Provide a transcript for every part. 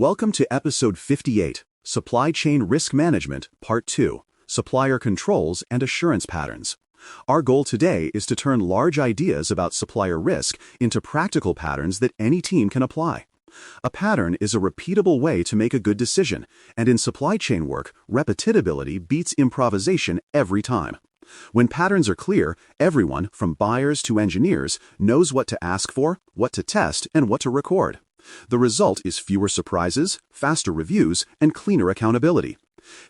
Welcome to Episode 58, Supply Chain Risk Management, Part 2, Supplier Controls and Assurance Patterns. Our goal today is to turn large ideas about supplier risk into practical patterns that any team can apply. A pattern is a repeatable way to make a good decision, and in supply chain work, repetitivity beats improvisation every time. When patterns are clear, everyone, from buyers to engineers, knows what to ask for, what to test, and what to record. The result is fewer surprises, faster reviews, and cleaner accountability.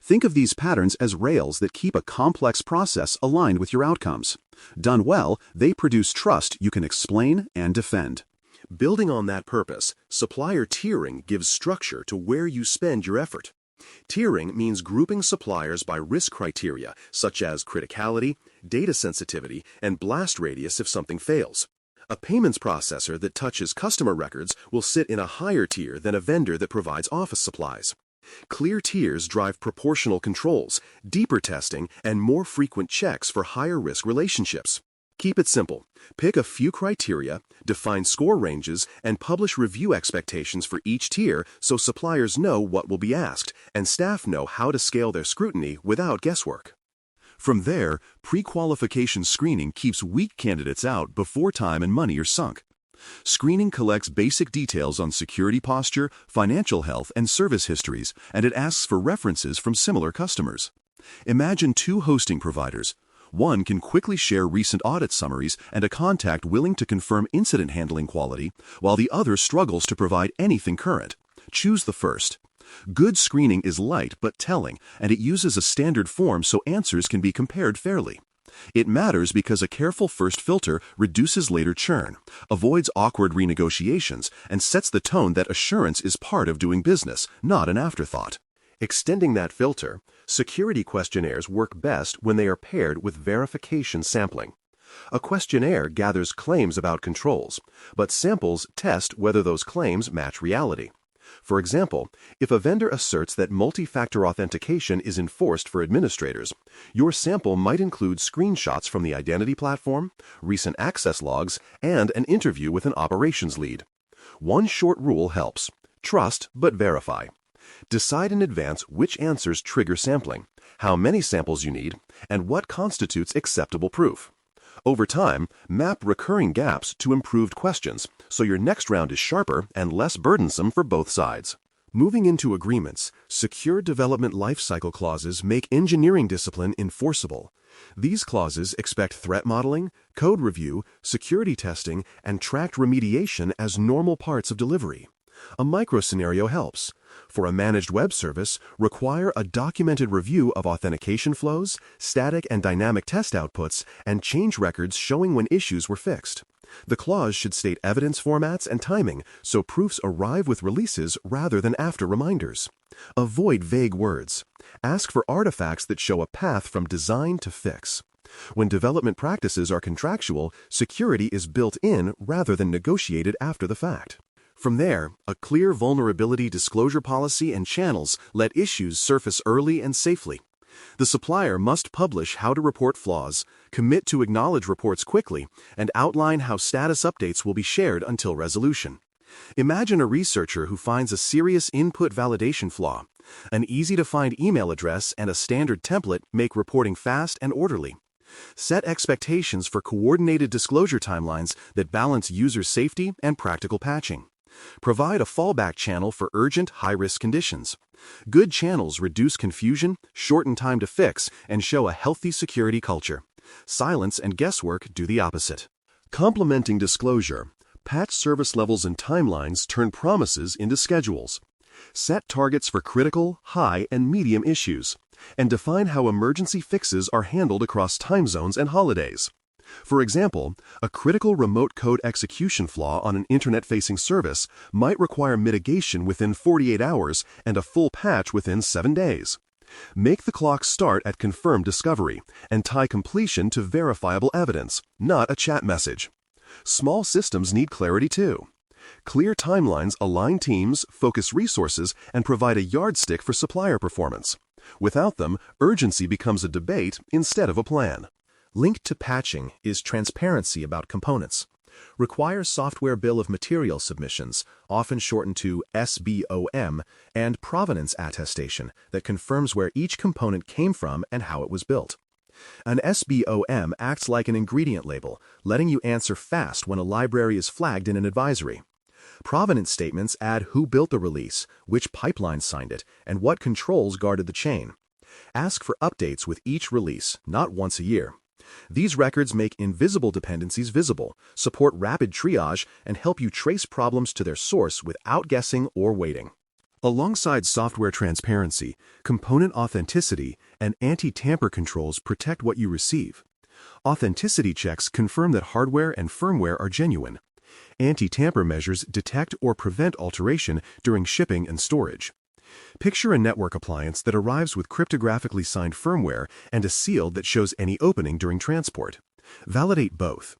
Think of these patterns as rails that keep a complex process aligned with your outcomes. Done well, they produce trust you can explain and defend. Building on that purpose, supplier tiering gives structure to where you spend your effort. Tiering means grouping suppliers by risk criteria such as criticality, data sensitivity, and blast radius if something fails. A payments processor that touches customer records will sit in a higher tier than a vendor that provides office supplies. Clear tiers drive proportional controls, deeper testing, and more frequent checks for higher risk relationships. Keep it simple. Pick a few criteria, define score ranges, and publish review expectations for each tier so suppliers know what will be asked and staff know how to scale their scrutiny without guesswork. From there, pre-qualification screening keeps weak candidates out before time and money are sunk. Screening collects basic details on security posture, financial health, and service histories, and it asks for references from similar customers. Imagine two hosting providers. One can quickly share recent audit summaries and a contact willing to confirm incident handling quality, while the other struggles to provide anything current. Choose the first. Good screening is light but telling, and it uses a standard form so answers can be compared fairly. It matters because a careful first filter reduces later churn, avoids awkward renegotiations, and sets the tone that assurance is part of doing business, not an afterthought. Extending that filter, security questionnaires work best when they are paired with verification sampling. A questionnaire gathers claims about controls, but samples test whether those claims match reality. For example, if a vendor asserts that multi-factor authentication is enforced for administrators, your sample might include screenshots from the identity platform, recent access logs, and an interview with an operations lead. One short rule helps: trust but verify. Decide in advance which answers trigger sampling, how many samples you need, and what constitutes acceptable proof. Over time, map recurring gaps to improved questions, so your next round is sharper and less burdensome for both sides. Moving into agreements, secure development lifecycle clauses make engineering discipline enforceable. These clauses expect threat modeling, code review, security testing, and tracked remediation as normal parts of delivery. A micro-scenario helps. For a managed web service, require a documented review of authentication flows, static and dynamic test outputs, and change records showing when issues were fixed. The clause should state evidence formats and timing, so proofs arrive with releases rather than after reminders. Avoid vague words. Ask for artifacts that show a path from design to fix. When development practices are contractual, security is built in rather than negotiated after the fact. From there, a clear vulnerability disclosure policy and channels let issues surface early and safely. The supplier must publish how to report flaws, commit to acknowledge reports quickly, and outline how status updates will be shared until resolution. Imagine a researcher who finds a serious input validation flaw. An easy-to-find email address and a standard template make reporting fast and orderly. Set expectations for coordinated disclosure timelines that balance user safety and practical patching. Provide a fallback channel for urgent, high-risk conditions. Good channels reduce confusion, shorten time to fix, and show a healthy security culture. Silence and guesswork do the opposite. Complementing disclosure, patch service levels and timelines turn promises into schedules. Set targets for critical, high, and medium issues, and define how emergency fixes are handled across time zones and holidays. For example, a critical remote code execution flaw on an internet-facing service might require mitigation within 48 hours and a full patch within 7 days. Make the clock start at confirmed discovery and tie completion to verifiable evidence, not a chat message. Small systems need clarity too. Clear timelines align teams, focus resources, and provide a yardstick for supplier performance. Without them, urgency becomes a debate instead of a plan. Linked to patching is transparency about components. Require software bill of material submissions, often shortened to SBOM, and provenance attestation that confirms where each component came from and how it was built. An SBOM acts like an ingredient label, letting you answer fast when a library is flagged in an advisory. Provenance statements add who built the release, which pipeline signed it, and what controls guarded the chain. Ask for updates with each release, not once a year. These records make invisible dependencies visible, support rapid triage, and help you trace problems to their source without guessing or waiting. Alongside software transparency, component authenticity and anti-tamper controls protect what you receive. Authenticity checks confirm that hardware and firmware are genuine. Anti-tamper measures detect or prevent alteration during shipping and storage. Picture a network appliance that arrives with cryptographically signed firmware and a seal that shows any opening during transport. Validate both.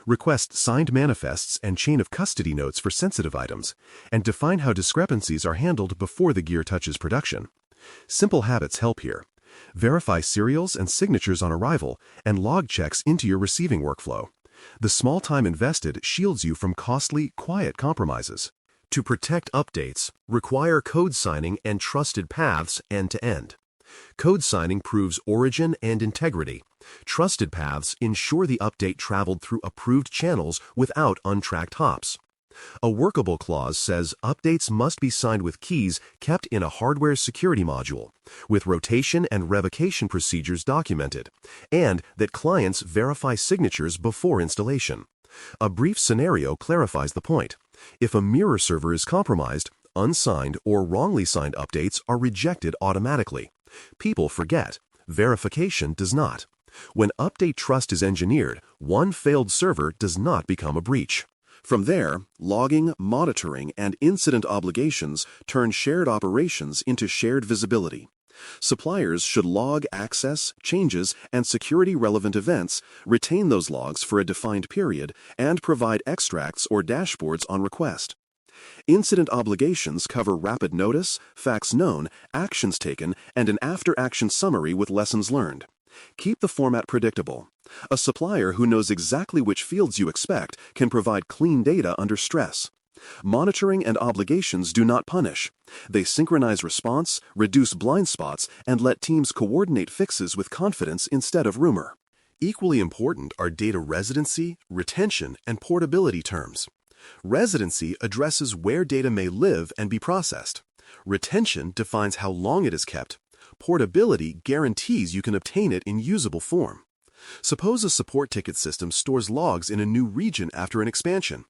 Request signed manifests and chain of custody notes for sensitive items, and define how discrepancies are handled before the gear touches production. Simple habits help here. Verify serials and signatures on arrival and log checks into your receiving workflow. The small time invested shields you from costly, quiet compromises. To protect updates, require code signing and trusted paths end-to-end. Code signing proves origin and integrity. Trusted paths ensure the update traveled through approved channels without untracked hops. A workable clause says updates must be signed with keys kept in a hardware security module, with rotation and revocation procedures documented, and that clients verify signatures before installation. A brief scenario clarifies the point. If a mirror server is compromised, unsigned or wrongly signed updates are rejected automatically. People forget. Verification does not. When update trust is engineered, one failed server does not become a breach. From there, logging, monitoring, and incident obligations turn shared operations into shared visibility. Suppliers should log access, changes, and security-relevant events, retain those logs for a defined period, and provide extracts or dashboards on request. Incident obligations cover rapid notice, facts known, actions taken, and an after-action summary with lessons learned. Keep the format predictable. A supplier who knows exactly which fields you expect can provide clean data under stress. Monitoring and obligations do not punish. They synchronize response, reduce blind spots, and let teams coordinate fixes with confidence instead of rumor. Equally important are data residency, retention, and portability terms. Residency addresses where data may live and be processed. Retention defines how long it is kept. Portability guarantees you can obtain it in usable form. Suppose a support ticket system stores logs in a new region after an expansion.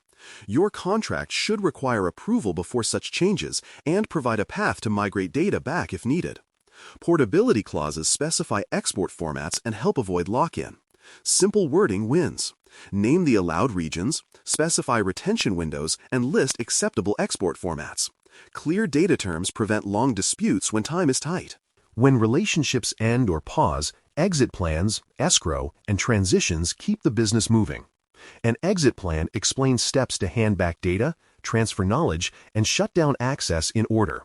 Your contract should require approval before such changes and provide a path to migrate data back if needed. Portability clauses specify export formats and help avoid lock-in. Simple wording wins. Name the allowed regions, specify retention windows, and list acceptable export formats. Clear data terms prevent long disputes when time is tight. When relationships end or pause, exit plans, escrow, and transitions keep the business moving. An exit plan explains steps to hand back data, transfer knowledge, and shut down access in order.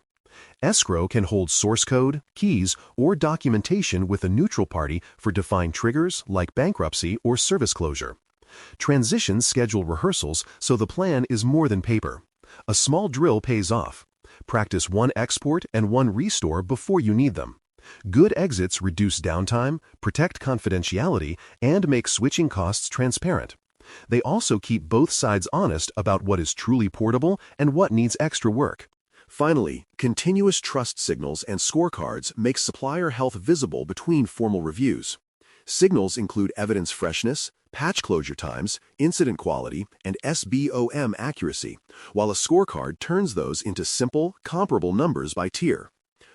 Escrow can hold source code, keys, or documentation with a neutral party for defined triggers like bankruptcy or service closure. Transitions schedule rehearsals so the plan is more than paper. A small drill pays off. Practice one export and one restore before you need them. Good exits reduce downtime, protect confidentiality, and make switching costs transparent. They also keep both sides honest about what is truly portable and what needs extra work. Finally, continuous trust signals and scorecards make supplier health visible between formal reviews. Signals include evidence freshness, patch closure times, incident quality, and SBOM accuracy, while a scorecard turns those into simple, comparable numbers by tier.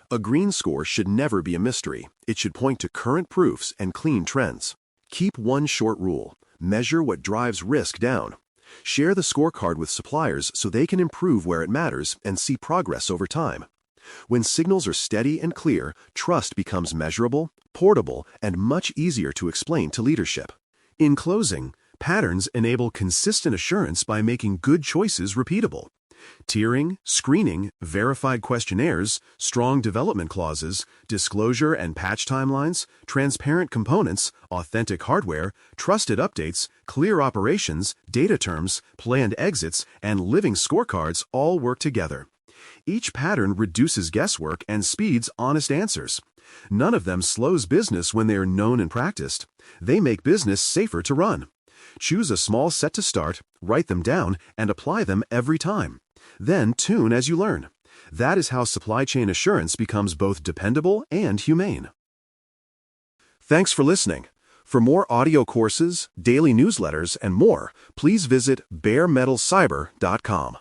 A green score should never be a mystery. It should point to current proofs and clean trends. Keep one short rule. Measure what drives risk down. Share the scorecard with suppliers so they can improve where it matters and see progress over time. When signals are steady and clear, trust becomes measurable, portable, and much easier to explain to leadership. In closing, patterns enable consistent assurance by making good choices repeatable. Tiering, screening, verified questionnaires, strong development clauses, disclosure and patch timelines, transparent components, authentic hardware, trusted updates, clear operations, data terms, planned exits, and living scorecards all work together. Each pattern reduces guesswork and speeds honest answers. None of them slows business when they are known and practiced. They make business safer to run. Choose a small set to start, write them down, and apply them every time. Then tune as you learn. That is how supply chain assurance becomes both dependable and humane. Thanks for listening. For more audio courses, daily newsletters, and more, please visit baremetalcyber.com.